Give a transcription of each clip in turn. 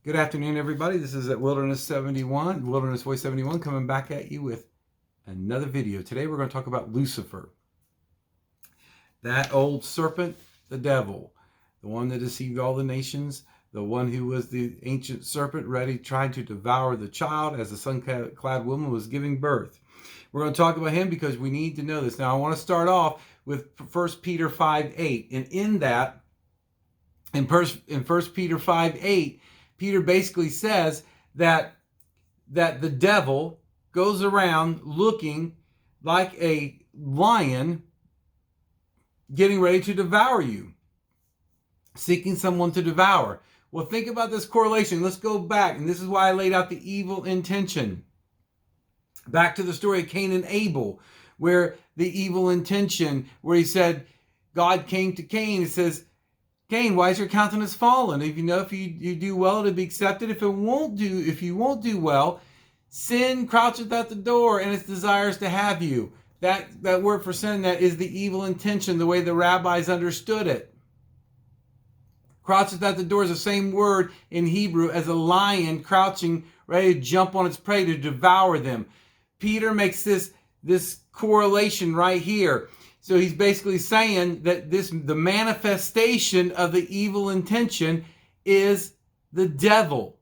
Good afternoon, everybody. This is at Wilderness Voice 71, coming back at you with another video. Today we're going to talk about Lucifer, that old serpent, the devil, the one that deceived all the nations, the one who was the ancient serpent ready trying to devour the child as the sun-clad woman was giving birth. We're going to talk about him because we need to know this. Now I want to start off with 1 Peter 5:8, and in that, in 1 Peter 5:8, Peter basically says that the devil goes around looking like a lion getting ready to devour you, seeking someone to devour. Well, think about this correlation. Let's go back, and this is why I laid out the evil intention. Back to the story of Cain and Abel, where the evil intention, where he said, God came to Cain and says, Cain, why is your countenance fallen? If you do well, it'll be accepted. If you won't do well, sin croucheth at the door, and its desires to have you. That word for sin, that is the evil intention, the way the rabbis understood it. Croucheth at the door is the same word in Hebrew as a lion crouching, ready to jump on its prey to devour them. Peter makes this correlation right here. So he's basically saying that the manifestation of the evil intention is the devil,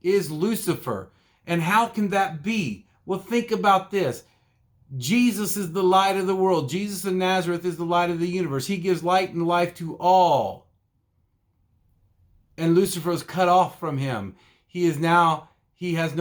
is Lucifer. And how can that be? Well, think about this. Jesus is the light of the world. Jesus of Nazareth is the light of the universe. He gives light and life to all. And Lucifer is cut off from him. He has no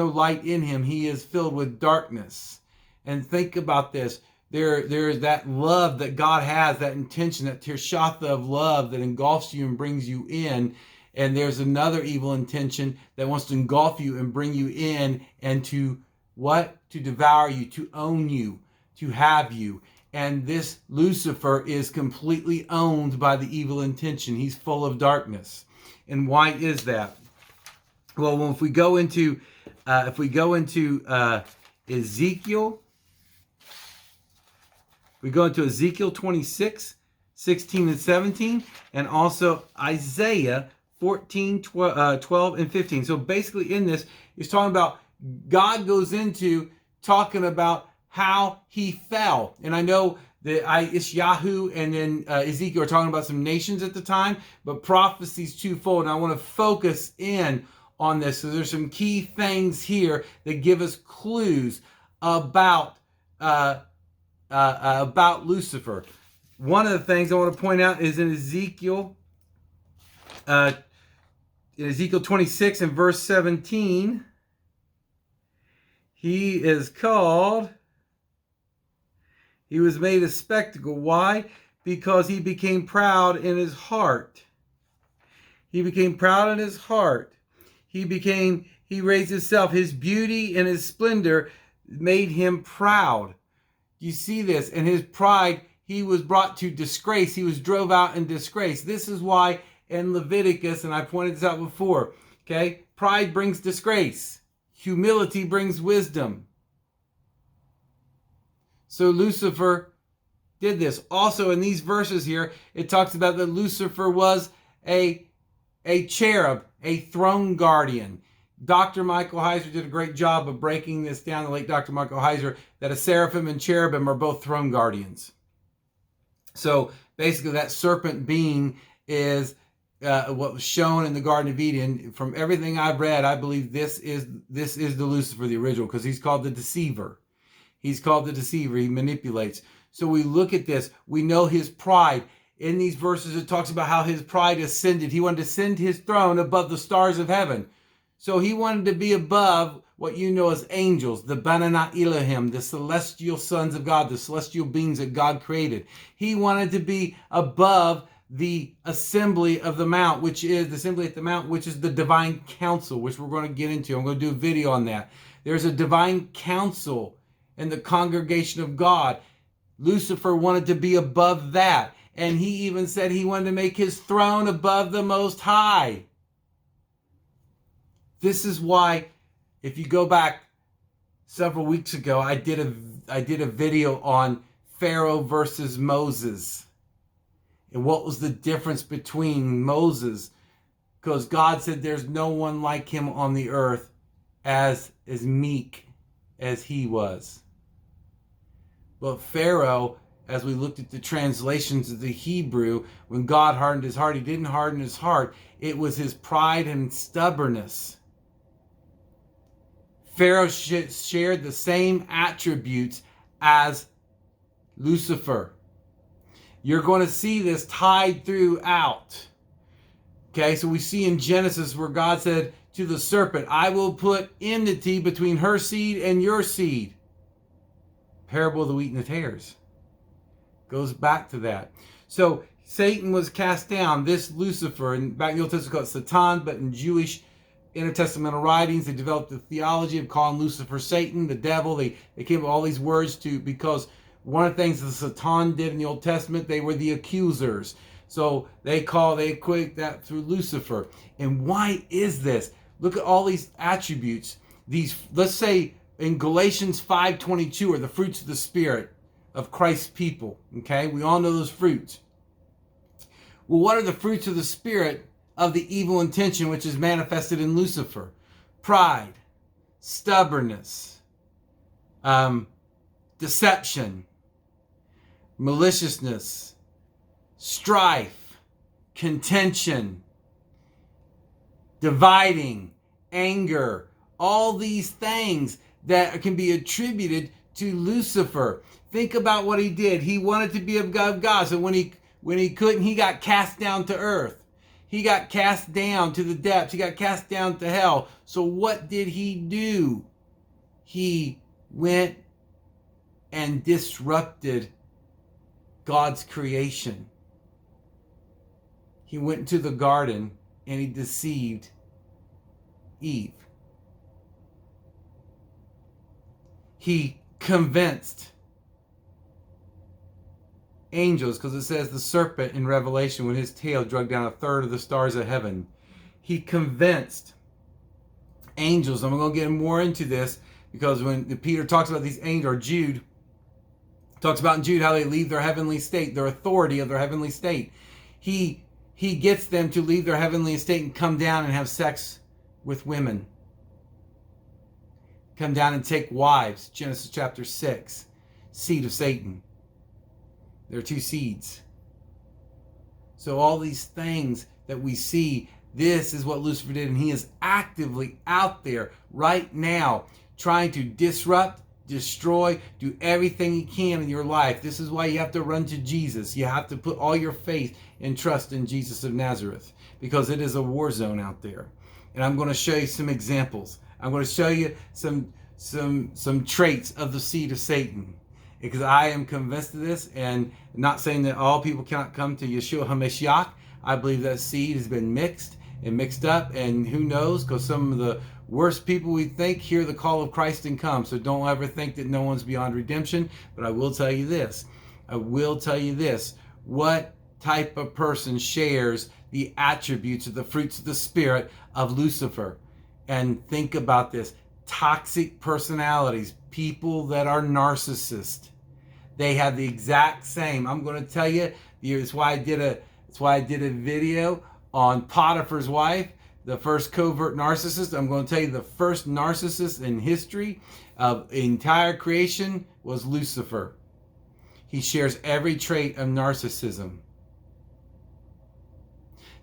light in him. He is filled with darkness. And think about this. There's that love that God has, that intention, that tirshata of love that engulfs you and brings you in. And there's another evil intention that wants to engulf you and bring you in and to what? To devour you, to own you, to have you. And this Lucifer is completely owned by the evil intention. He's full of darkness. And why is that? Well, if we go into Ezekiel, we go into Ezekiel 26, 16 and 17, and also Isaiah 14, 12 and 15. So basically in this, he's talking about, God goes into talking about how he fell. And I know that Ishayahu and then Ezekiel are talking about some nations at the time, but prophecy's twofold. And I want to focus in on this. So there's some key things here that give us clues about Lucifer. One of the things I want to point out is in Ezekiel 26 and verse 17, he was made a spectacle. Why? Because he became proud in his heart. He became proud in his heart. He raised himself. His beauty and his splendor made him proud. You see this, and his pride, he was brought to disgrace. He was drove out in disgrace. This is why in Leviticus, and I pointed this out before, okay, pride brings disgrace. Humility brings wisdom. So Lucifer did this. Also in these verses here, it talks about that Lucifer was a cherub, a throne guardian. Dr. Michael Heiser did a great job of breaking this down, the late Dr. Michael Heiser, that a seraphim and cherubim are both throne guardians. So basically that serpent being is what was shown in the Garden of Eden. From everything I've read, I believe this is the Lucifer, the original, because he's called the deceiver. He's called the deceiver. He manipulates. So we look at this. We know his pride. In these verses, it talks about how his pride ascended. He wanted to ascend his throne above the stars of heaven. So he wanted to be above what you know as angels, the Banana Elohim, the celestial sons of God, the celestial beings that God created. He wanted to be above the assembly of the mount, which is the assembly at the mount, which is the divine council, which we're going to get into. I'm going to do a video on that. There's a divine council in the congregation of God. Lucifer wanted to be above that. And he even said he wanted to make his throne above the Most High. This is why, if you go back several weeks ago, I did a video on Pharaoh versus Moses. And what was the difference between Moses because God said there's no one like him on the earth as meek as he was. But Pharaoh, as we looked at the translations of the Hebrew, when God hardened his heart, he didn't harden his heart. It was his pride and stubbornness. Pharaoh shared the same attributes as Lucifer. You're going to see this tied throughout. Okay, so we see in Genesis where God said to the serpent, I will put enmity between her seed and your seed. Parable of the wheat and the tares. Goes back to that. So Satan was cast down. This Lucifer, and back in the Old Testament called Satan, but in Jewish intertestamental writings, they developed the theology of calling Lucifer Satan, the devil. They came up with all these words because one of the things that Satan did in the Old Testament, they were the accusers. So they equate that through Lucifer. And why is this? Look at all these attributes. These, let's say in Galatians 5:22 are the fruits of the Spirit of Christ's people. Okay, we all know those fruits. Well, what are the fruits of the Spirit of the evil intention which is manifested in Lucifer? Pride, stubbornness, deception, maliciousness, strife, contention, dividing, anger, all these things that can be attributed to Lucifer. Think about what he did. He wanted to be of God. So when he couldn't, he got cast down to earth. He got cast down to the depths. He got cast down to hell. So what did he do? He went and disrupted God's creation. He went into the garden and he deceived Eve. He convinced angels, because it says the serpent in Revelation, when his tail dragged down a third of the stars of heaven. He convinced angels. I'm going to get more into this because when Peter talks about these angels, or Jude talks about in Jude how they leave their heavenly state, their authority of their heavenly state. He gets them to leave their heavenly estate and come down and have sex with women. Come down and take wives. Genesis chapter 6. Seed of Satan. There are two seeds. So all these things that we see, this is what Lucifer did. And he is actively out there right now trying to disrupt, destroy, do everything he can in your life. This is why you have to run to Jesus. You have to put all your faith and trust in Jesus of Nazareth, because it is a war zone out there. And I'm going to show you some examples. I'm going to show you some traits of the seed of Satan, because I am convinced of this, and not saying that all people cannot come to Yeshua HaMashiach. I believe that seed has been mixed and mixed up, and who knows, because some of the worst people we think hear the call of Christ and come. So don't ever think that no one's beyond redemption. But I will tell you this. What type of person shares the attributes of the fruits of the Spirit of Lucifer? And think about this. Toxic personalities, people that are narcissists. They have the exact same. I'm going to tell you, that's why I did a video on Potiphar's wife, the first covert narcissist. I'm going to tell you the first narcissist in history of entire creation was Lucifer. He shares every trait of narcissism.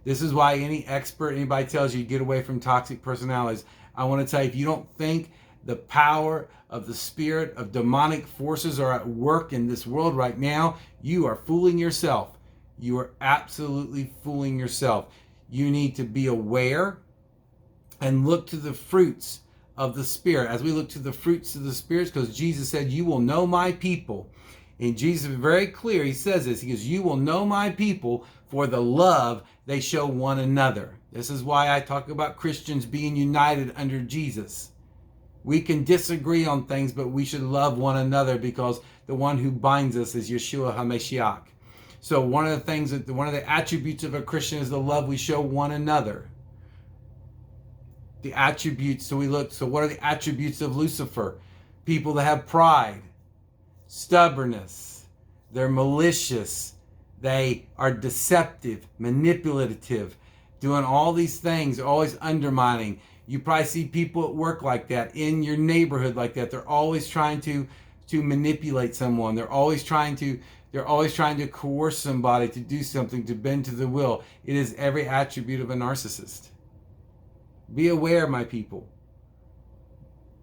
This is why anybody tells you get away from toxic personalities. I want to tell you, if you don't think the power of the spirit of demonic forces are at work in this world right now, you are fooling yourself. You are absolutely fooling yourself. You need to be aware and look to the fruits of the Spirit. As we look to the fruits of the Spirit, because Jesus said, you will know my people. And Jesus is very clear. He says this. He goes, you will know my people for the love they show one another. This is why I talk about Christians being united under Jesus. We can disagree on things, but we should love one another, because the one who binds us is Yeshua HaMashiach. So one of the attributes of a Christian is the love we show one another. The attributes, so what are the attributes of Lucifer? People that have pride, stubbornness, they're malicious, they are deceptive, manipulative, doing all these things, always undermining. You probably see people at work like that, in your neighborhood like that. They're always trying to manipulate someone. They're always trying to coerce somebody to do something, to bend to the will. It is every attribute of a narcissist. Be aware, my people.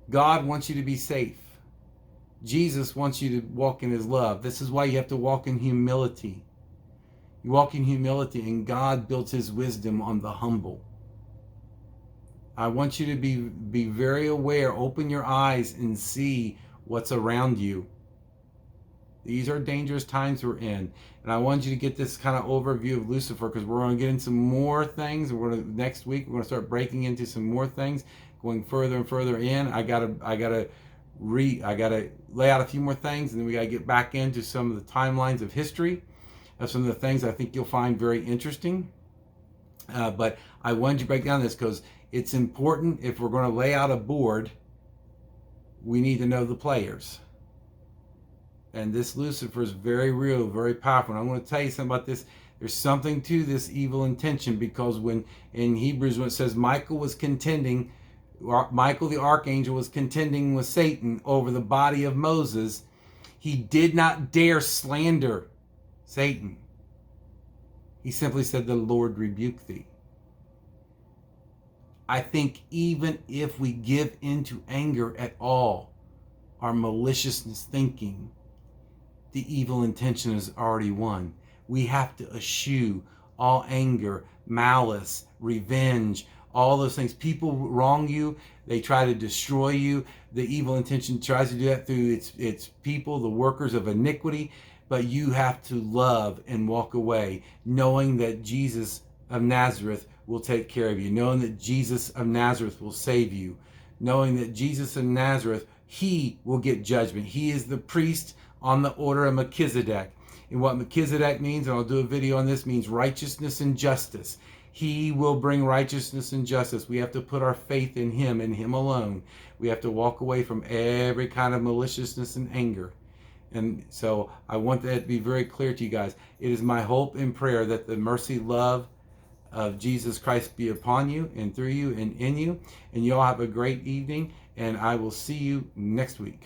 God wants you to be safe. Jesus wants you to walk in his love. This is why you have to walk in humility. You walk in humility, and God built his wisdom on the humble. I want you to be very aware. Open your eyes and see what's around you. These are dangerous times we're in. And I want you to get this kind of overview of Lucifer, because we're going to get into some more things. Next week, we're going to start breaking into some more things, going further and further in. I gotta lay out a few more things, and then we got to get back into some of the timelines of history, of some of the things I think you'll find very interesting. But I wanted to break down this because it's important. If we're going to lay out a board, we need to know the players. And this Lucifer is very real, very powerful. And I'm going to tell you something about this. There's something to this evil intention, because when in Hebrews, when it says Michael the archangel was contending with Satan over the body of Moses, he did not dare slander Satan. He simply said, "The Lord rebuke thee." I think even if we give into anger at all, our maliciousness thinking, the evil intention is already won. We have to eschew all anger, malice, revenge, all those things. People wrong you. They try to destroy you. The evil intention tries to do that through its people, the workers of iniquity. But you have to love and walk away, knowing that Jesus of Nazareth will take care of you, knowing that Jesus of Nazareth will save you, knowing that Jesus of Nazareth, he will get judgment. He is the priest on the order of Melchizedek. And what Melchizedek means, and I'll do a video on this, means righteousness and justice. He will bring righteousness and justice. We have to put our faith in him and him alone. We have to walk away from every kind of maliciousness and anger. And so I want that to be very clear to you guys. It is my hope and prayer that the mercy, love of Jesus Christ be upon you and through you and in you. And you all have a great evening, and I will see you next week.